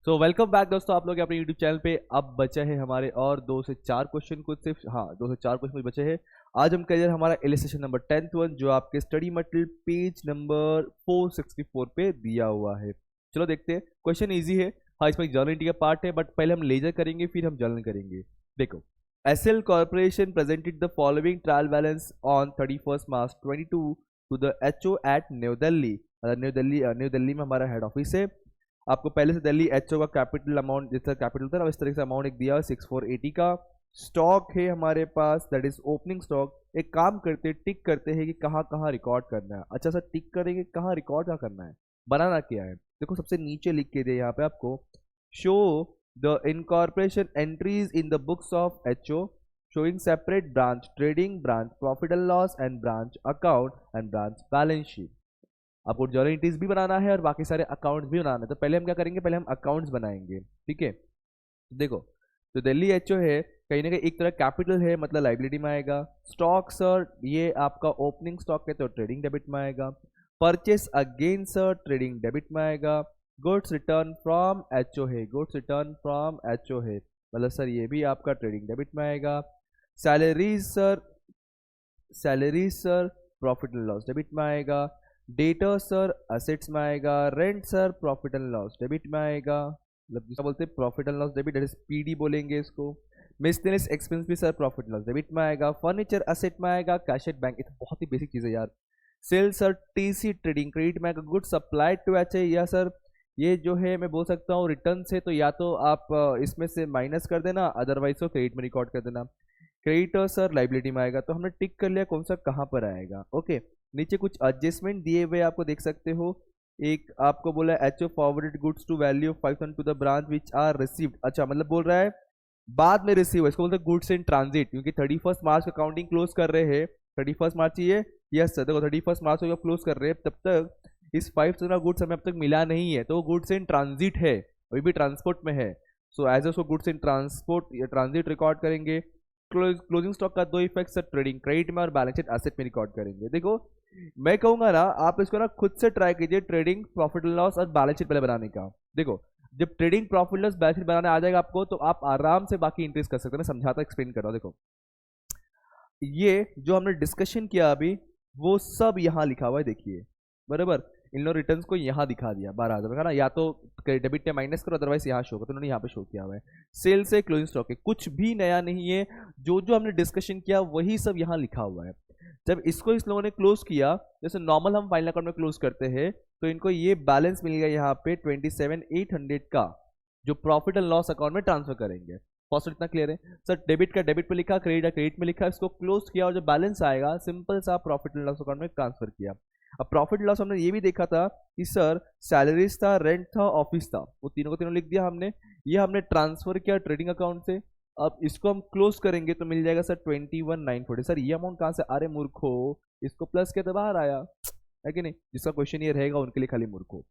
So welcome back दोस्तों, आप लोग अपने यूट्यूब चैनल पे। अब बचे हैं हमारे और 2 से 4 क्वेश्चन, कुछ सिर्फ 2 से 4 क्वेश्चन बचे हैं। आज हम करियर हमारा इलिस्ट्रेशन नंबर 10th वन, जो आपके स्टडी मटेरियल पेज नंबर 464 पे दिया हुआ है। चलो देखते हैं। क्वेश्चन इजी है। हाँ, इसमें जर्नलिटी का पार्ट है, बट पहले हम लेजर करेंगे फिर हम जर्नल करेंगे। देखो, SL corporation presented the following trial balance on 31 March 22 to the HO at new Delhi. New Delhi में हमारा हेड ऑफिस है। आपको पहले से दिल्ली एचओ का कैपिटल अमाउंट, जितना कैपिटल था इस तरह से अमाउंट एक दिया 6480 का। स्टॉक है हमारे पास, दैट इज ओपनिंग स्टॉक। एक काम करते टिक करते हैं कि कहाँ कहाँ रिकॉर्ड करना है। अच्छा सर, टिक करेंगे कहाँ रिकॉर्ड क्या करना है, बनाना क्या है। देखो सबसे नीचे लिख के दे यहाँ पे आपको, show the incorporation entries in the books of HO showing separate branch trading, branch profit and loss and branch account and branch balance sheet। आपको जर्नल एंट्रीज भी बनाना है और बाकी सारे अकाउंट्स भी बनाना है। तो पहले हम क्या करेंगे, पहले हम अकाउंट्स बनाएंगे, ठीक है। देखो, तो दिल्ली एचओ है, कहीं ना कहीं एक तरह कैपिटल है, मतलब लाइबिलिटी में आएगा। स्टॉक सर, ये आपका ओपनिंग स्टॉक है तो ट्रेडिंग डेबिट में आएगा। Purchase again sir, trading debit में आएगा। गुड्स रिटर्न फ्रॉम एचओ है, गुड्स रिटर्न फ्रॉम एचओ है, मतलब सर ये भी आपका ट्रेडिंग डेबिट में आएगा। Salaries sir, salary sir profit and loss debit में आएगा। डेटर सर असेट्स में आएगा। Rent sir profit and loss debit में आएगा, मतलब जिसका बोलते हैं profit and loss debit, that is PD बोलेंगे इसको। मिसलेनियस एक्सपेंस भी sir profit and loss debit में आएगा। फर्नीचर असेट में आएगा। कैश एट बैंक, ये तो बहुत ही बेसिक चीज़ है यार। Sale sir TC trading credit में आएगा। Good supply to H A, या सर ये जो है मैं बोल सकता हूँ रिटर्न से, तो या तो आप इसमें से माइनस कर देना, अदरवाइज तो क्रेडिट में रिकॉर्ड कर देना। क्रेडिटर सर लाइबिलिटी में आएगा। तो हमने टिक कर लिया कौन सा कहाँ पर आएगा। ओके, नीचे कुछ एडजस्टमेंट दिए हुए आपको देख सकते हो। एक आपको बोला HO forwarded goods to value of 500 to the branch which are received. अच्छा, मतलब बोल रहा है बाद में रिसीव है, इसको बोलते हैं गुड्स इन ट्रांजिट, क्योंकि 31 मार्च का काउंटिंग क्लोज कर रहे हैं। 31 मार्च ये, यस सर, देखो 31 मार्च को क्लोज कर रहे हैं, तब तक इस 500 का गुड्स हमें अब तक मिला नहीं है, तो गुड्स इन ट्रांजिट है, अभी भी ट्रांसपोर्ट में है। सो एज उसको गुड्स इन ट्रांसपोर्ट या ट्रांजिट रिकॉर्ड करेंगे। क्लोजिंग स्टॉक का दो इफेक्ट सर ट्रेडिंग क्रेडिट में और बैलेंस शीट एसेट में रिकॉर्ड करेंगे। देखो मैं कहूंगा ना, आप इसको ना खुद से ट्राई कीजिए, ट्रेडिंग प्रॉफिट एंड लॉस और बैलेंस शीट पहले बनाने का। देखो जब trading profit loss balance sheet बनाने आ जाएगा आपको, तो आप आराम से बाकी इंक्रीज कर सकते हैं। मैं समझाता एक्सप्लेन कर रहा हूँ। देखो ये जो हमने डिस्कशन किया अभी, वो सब यहाँ लिखा हुआ है, देखिए बराबर। इन लोग रिटर्न्स को यहाँ दिखा दिया 12,000 का ना, या तो डेबिट में माइनस करो, अदरवाइज यहाँ शो करो, तो उन्होंने यहाँ पे शो किया हुआ है। सेल से क्लोजिंग स्टॉक है, कुछ भी नया नहीं है, जो जो हमने डिस्कशन किया वही सब यहाँ लिखा हुआ है। जब इसको इस लोगों ने क्लोज किया, जैसे नॉर्मल हम फाइनल अकाउंट में क्लोज करते हैं, तो इनको ये बैलेंस मिल गया यहाँ पे 27,800 का, जो प्रॉफिट एंड लॉस अकाउंट में ट्रांसफर करेंगे। फर्स्ट इतना क्लियर है सर। डेबिट का डेबिट पे लिखा, क्रेडिट का क्रेडिट में लिखा, इसको क्लोज किया और जो बैलेंस आएगा सिंपल सा प्रॉफिट एंड लॉस अकाउंट में ट्रांसफर किया। अब प्रॉफिट लॉस हमने ये भी देखा था कि सर सैलरीज था, रेंट था, ऑफिस था, वो तीनों को तीनों लिख दिया हमने। ये हमने ट्रांसफर किया ट्रेडिंग अकाउंट से। अब इसको हम क्लोज करेंगे तो मिल जाएगा सर 21,940। सर ये अमाउंट कहाँ से, अरे मूर्खो, इसको प्लस के तो बाहर आया है कि नहीं, जिसका क्वेश्चन ये रहेगा उनके लिए खाली मूर्खो।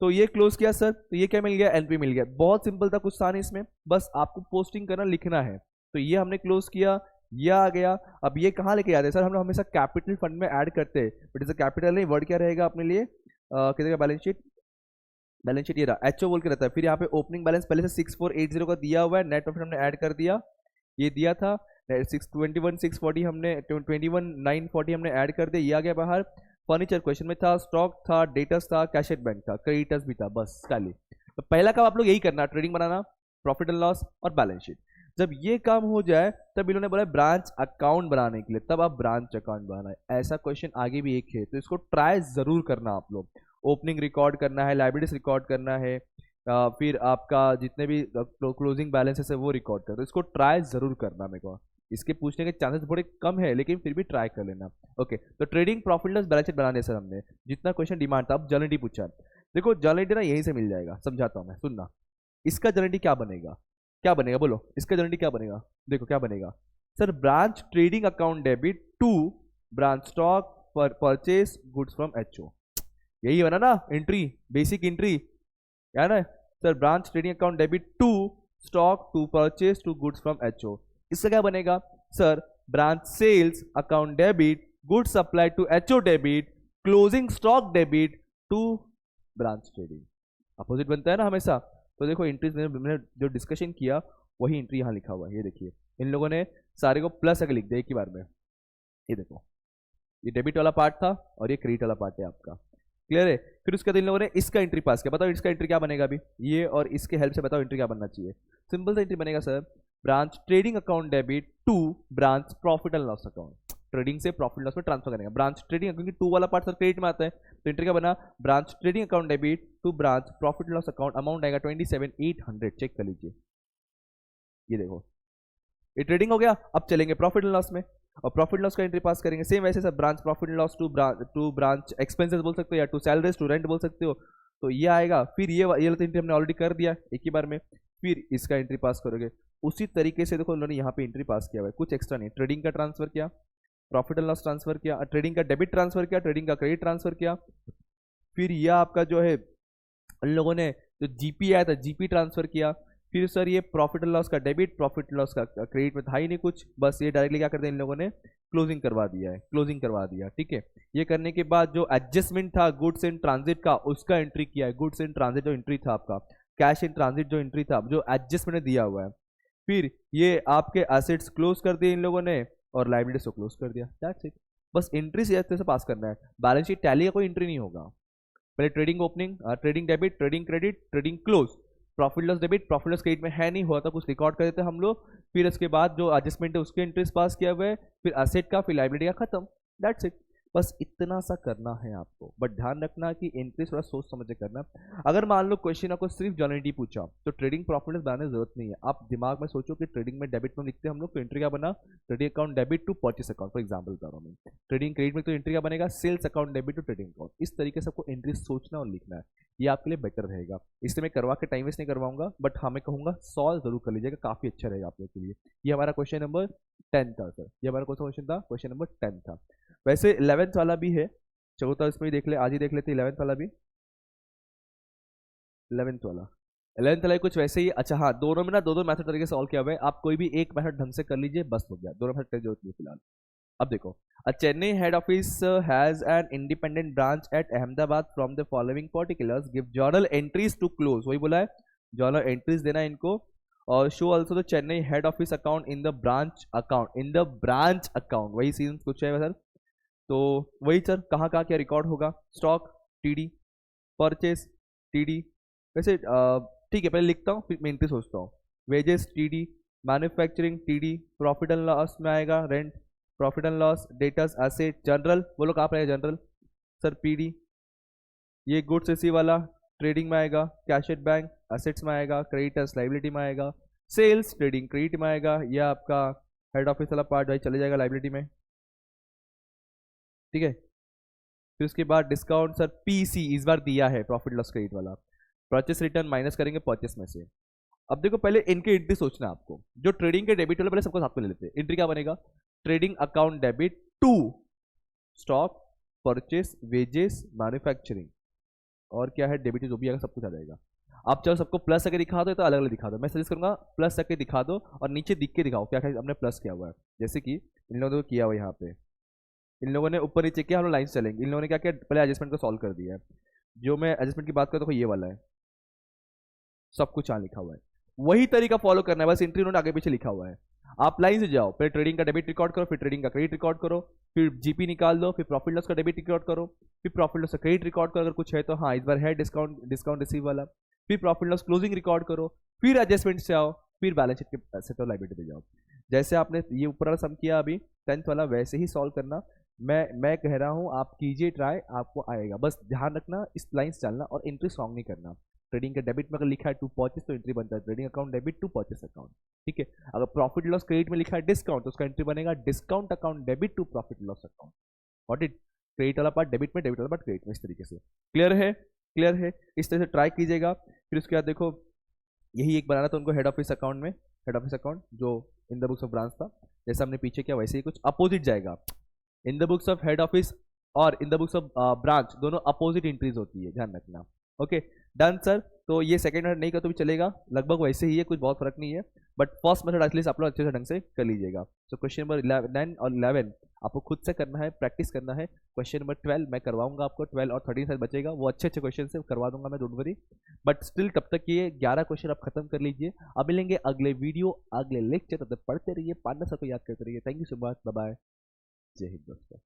तो ये क्लोज किया सर, तो ये क्या मिल गया, एनपी मिल गया। बहुत सिंपल था, कुछ था नहीं इसमें, बस आपको पोस्टिंग करना लिखना है। तो ये हमने क्लोज किया, ये आ गया। अब ये कहाँ लेके आते हैं सर, हम लोग हमेशा कैपिटल फंड में ऐड करते हैं, बट इसे कैपिटल नहीं, वर्ड क्या रहेगा अपने लिए, कितने का बैलेंस शीट, बैलेंस शीट ये रहा, एचओ बोल के रहता है। फिर यहाँ पे ओपनिंग बैलेंस पहले से 6480 का दिया हुआ है, नेट प्रॉफिट हमने ऐड कर दिया, ये दिया था 21,640, हमने 21,940 हमने ऐड कर दिया, ये आ गया बाहर। फर्नीचर क्वेश्चन में था, स्टॉक था, डेटर्स था, कैश एट बैंक था, क्रेडिटर्स भी था, बस खाली। तो पहला काम आप लोग यही करना, trading banana, profit and loss और बैलेंस शीट। जब ये काम हो जाए तब इन्होंने बोला ब्रांच अकाउंट बनाने के लिए, तब आप ब्रांच अकाउंट बनाना है। ऐसा क्वेश्चन आगे भी एक है, तो इसको ट्राई जरूर करना आप लोग। ओपनिंग रिकॉर्ड करना है, लाइबिलिटीज रिकॉर्ड करना है, फिर आपका जितने भी क्लोजिंग बैलेंसेस है वो रिकॉर्ड कर दो। इसको ट्राई जरूर करना, मेरे को इसके पूछने के चांसेस थोड़े कम है, लेकिन फिर भी ट्राई कर लेना। ओके, तो trading profit loss balance sheet बनाने सर हमने जितना क्वेश्चन डिमांड था। अब जर्नलिटी पूछा, देखो जर्नलिटी ना यहीं से मिल जाएगा, समझाता हूँ मैं, सुनना। इसका जर्नलिटी क्या बनेगा, क्या बनेगा बोलो, इसका जर्नलिटी क्या बनेगा। देखो क्या बनेगा sir, branch trading account debit to branch stock for purchase goods from HO, यही बना ना एंट्री, बेसिक एंट्री, क्या ना sir, branch trading account debit to stock to purchase to goods from HO. इससे क्या बनेगा sir, branch sales account debit goods supply to HO debit closing stock debit to branch trading. Opposite बनता है ना हमेशा। तो देखो एंट्रीज मैंने जो डिस्कशन किया वही एंट्री यहाँ लिखा हुआ है, ये देखिए इन लोगों ने सारे को प्लस आगे लिख दिया एक ही बार में। ये देखो ये डेबिट वाला पार्ट था और ये क्रेडिट वाला पार्ट है आपका, क्लियर है। फिर उसके बाद इन लोगों ने इसका एंट्री पास किया, बताओ इसका एंट्री क्या बनेगा अभी, ये और इसके हेल्प से बताओ एंट्री क्या बनना चाहिए। सिंपल सा एंट्री बनेगा sir, branch trading account debit to branch profit and loss account, trading से प्रॉफिट लॉस में ट्रांसफर करेंगे। ब्रांच ट्रेडिंग क्योंकि टू वाला पार्ट सर क्रेडिट में आता है, तो एंट्री क्या बना, branch trading account debit to branch profit loss account, amount आएगा 27,800, चेक कर लीजिए। ये देखो ये ट्रेडिंग हो गया, अब चलेंगे प्रॉफिट एंड लॉस में, और प्रॉफिट लॉस का एंट्री पास करेंगे सेम वैसे सब, branch profit and loss to branch expenses बोल सकते हो या टू सैलरीज टू रेंट बोल सकते हो, तो ये आएगा। फिर ये एंट्री हमने ऑलरेडी कर दिया एक ही बार में, फिर इसका एंट्री पास करोगे उसी तरीके से। देखो उन्होंने यहाँ पे एंट्री पास किया हुआ है, कुछ एक्स्ट्रा नहीं, ट्रेडिंग का ट्रांसफर किया, प्रॉफिट एंड लॉस ट्रांसफर किया, ट्रेडिंग का डेबिट ट्रांसफर किया, ट्रेडिंग का क्रेडिट ट्रांसफर किया, फिर यह आपका जो है उन लोगों ने जो जीपी आया था जीपी ट्रांसफर किया, फिर सर ये प्रॉफिट एंड लॉस का डेबिट, प्रॉफिट लॉस का क्रेडिट में था ही नहीं कुछ, बस ये डायरेक्टली क्या करते हैं इन लोगों ने क्लोजिंग करवा दिया है, क्लोजिंग करवा दिया, ठीक है। ये करने के बाद जो एडजस्टमेंट था गुड्स इन ट्रांजिट का उसका एंट्री किया है, गुड्स इन ट्रांजिट जो एंट्री था आपका, कैश इन ट्रांजिट जो एंट्री था जो एडजस्टमेंट ने दिया हुआ है, फिर ये आपके एसेट्स क्लोज कर दिए इन लोगों ने और लाइबिलिटीज को क्लोज कर दिया, दैट्स इट। बस एंट्री से पास करना है, बैलेंस शीट टैली का कोई एंट्री नहीं होगा। पहले trading opening, trading debit, trading credit, trading close, profit loss debit, profit loss credit में है नहीं हुआ था कुछ रिकॉर्ड कर देते हम लोग, फिर उसके बाद जो एडजस्टमेंट है उसके इंटरेस्ट पास किया हुआ है, फिर एसेट का, फिर लाइबिलिटी का, खत्म, दैट्स इट। बस इतना सा करना है आपको, बट ध्यान रखना कि एंट्री थोड़ा सोच समझ के करना। अगर मान लो क्वेश्चन आपको सिर्फ जनरलिटी पूछा तो ट्रेडिंग प्रॉफिट लॉस बनाने की जरूरत नहीं है, आप दिमाग में सोचो कि ट्रेडिंग में डेबिट में लिखते हैं हम लोग, तो एंट्री क्या बना, trading account debit to purchase account, for example बता रहा हूँ मैं। ट्रेडिंग क्रेडिट में तो एंट्री क्या बनेगा, sales account debit to trading account, इस तरीके से आपको एंट्री सोचना और लिखना है, ये आपके लिए बेटर रहेगा। इससे मैं करवा के टाइम वेस्ट नहीं करवाऊंगा, बट हाँ मैं कहूँगा सॉल्व जरूर कर लीजिएगा, काफी अच्छा रहेगा आप लोग के लिए। ये हमारा क्वेश्चन नंबर 10 था सर, ये हमारा कौन सा क्वेश्चन था, क्वेश्चन नंबर 10 था। वैसे 11th वाला भी है, चलो तो इसमें ही देख ले, आज ही देख लेते 11th वाला भी, 11th वाला 11th वाला कुछ वैसे ही। अच्छा हाँ, दोनों में ना दो मेथड तरीके से सॉल्व किया हुआ है, आप कोई भी एक मेथड ढंग से कर लीजिए बस हो गया, दोनों मेथड की जरूरत नहीं फिलहाल। अब देखो, a Chennai head office has an independent branch at Ahmedabad from the following particulars, give journal entries to close, वही बोला है जर्नल एंट्रीज देना है इनको, और show also the Chennai head office account in the branch account, in the branch account, वही scene कुछ है सर। तो वही सर कहाँ कहाँ क्या रिकॉर्ड होगा, स्टॉक टीडी, परचेस टीडी, वैसे ठीक है पहले लिखता हूँ फिर मैं एंट्री सोचता हूँ, wages TD, manufacturing TD, profit and loss में आएगा rent, profit and loss, debtors, asset, general, बोलो कहाँ पर आएगा जनरल सर पीडी, ये गुड्स इसी वाला ट्रेडिंग में आएगा, कैश एट बैंक एसेट्स में आएगा, क्रेडिटर्स लाइबिलिटी में आएगा, सेल्स ट्रेडिंग क्रेडिट में आएगा, यह आपका हेड ऑफिस वाला पार्ट भाई चले जाएगा लाइबिलिटी में, ठीक है। फिर उसके बाद डिस्काउंट सर पीसी इस बार दिया है प्रॉफिट लॉस क्रेडिट वाला, परचेस रिटर्न माइनस करेंगे परचेस में से। अब देखो पहले इनके एंट्री सोचना है आपको, जो ट्रेडिंग के डेबिट वाले पहले सबको साथ में ले लेते हैं, एंट्री क्या बनेगा, trading account debit to stock, purchase, wages, manufacturing, और क्या है डेबिट जो भी आएगा सब कुछ आ जाएगा। आप चलो सबको प्लस करके दिखा दो तो अलग अलग दिखा दो, मैं सजेस्ट करूंगा प्लस करके दिखा दो और नीचे दिख के दिखाओ क्या क्या हमने प्लस किया हुआ है, जैसे कि इन लोगों ने किया हुआ यहाँ पे, इन लोगों ने ऊपर नीचे किया, हम लोग लाइन्स चलेंगे, इन लोगों ने क्या किया पहले एडजस्टमेंट को सॉल्व कर दिया है। जो मैं एडजस्टमेंट की बात करता हूँ ये वाला है, सब कुछ यहाँ लिखा हुआ है, वही तरीका फॉलो करना है, बस एंट्री उन्होंने आगे पीछे लिखा हुआ है। आप लाइन से जाओ, पहले ट्रेडिंग का डेबिट रिकॉर्ड करो, फिर ट्रेडिंग का क्रेडिट रिकॉर्ड करो, फिर जीपी निकाल दो, फिर प्रॉफिट लॉस का डेबिट रिकॉर्ड करो, फिर प्रॉफिट लॉस का क्रेडिट रिकॉर्ड करो अगर कुछ है तो, हाँ इस बार है डिस्काउंट रिसीव वाला, फिर प्रॉफिट लॉस क्लोजिंग रिकॉर्ड करो, फिर एडजस्टमेंट से आओ, फिर बैलेंस शीट के एसेट और लायबिलिटी पे जाओ। जैसे आपने ये ऊपर वाला सम किया अभी 10th वाला, वैसे ही सॉल्व करना। मैं कह रहा हूँ आप कीजिए ट्राई, आपको आएगा, बस ध्यान रखना इस लाइन से चलना और एंट्री सॉन्ग नहीं करना। ट्रेडिंग के डेबिट में अगर लिखा है टू परचेस तो एंट्री बनता है trading account debit to purchase account, ठीक है। अगर प्रॉफिट लॉस क्रेडिट में लिखा है डिस्काउंट तो उसका एंट्री बनेगा discount account debit to profit loss account, what it, credit वाला पार्ट डेबिट में, डेबिट वाला पार्ट क्रेडिट में, इस तरीके से। क्लियर है, क्लियर है, इस तरह से ट्राई कीजिएगा। फिर उसके बाद देखो यही एक बनाना था उनको हेड ऑफिस अकाउंट में, हेड ऑफिस अकाउंट जो इन द बुक्स ऑफ ब्रांच था, जैसे हमने पीछे किया वैसे ही कुछ अपोजिट जाएगा। In the books of head office और in the books of branch दोनों अपोजिट एंट्रीज होती है, ध्यान रखना, ओके। Done sir. तो ये सेकंड मेथड नहीं कर तो भी चलेगा, लगभग वैसे ही है, कुछ बहुत फर्क नहीं है, बट फर्स्ट मेथड एटलीस्ट आप लोग अच्छे से ढंग से कर लीजिएगा। सो क्वेश्चन नंबर 9 और 11 आपको खुद से करना है, प्रैक्टिस करना है। क्वेश्चन नंबर 12 मैं करवाऊंगा आपको, 12 और 13 शायद बचेगा, वो अच्छे अच्छे क्वेश्चन से करवा दूंगा मैं, डोंट वरी। बट स्टिल तब तक ये 11 क्वेश्चन आप खत्म कर लीजिए। अब मिलेंगे अगले वीडियो, अगले लेक्चर, तब तक पढ़ते रहिए, पार्टनर सबको याद करते रहिए। Thank you so much, bye bye, जय हिंद दोस्तों।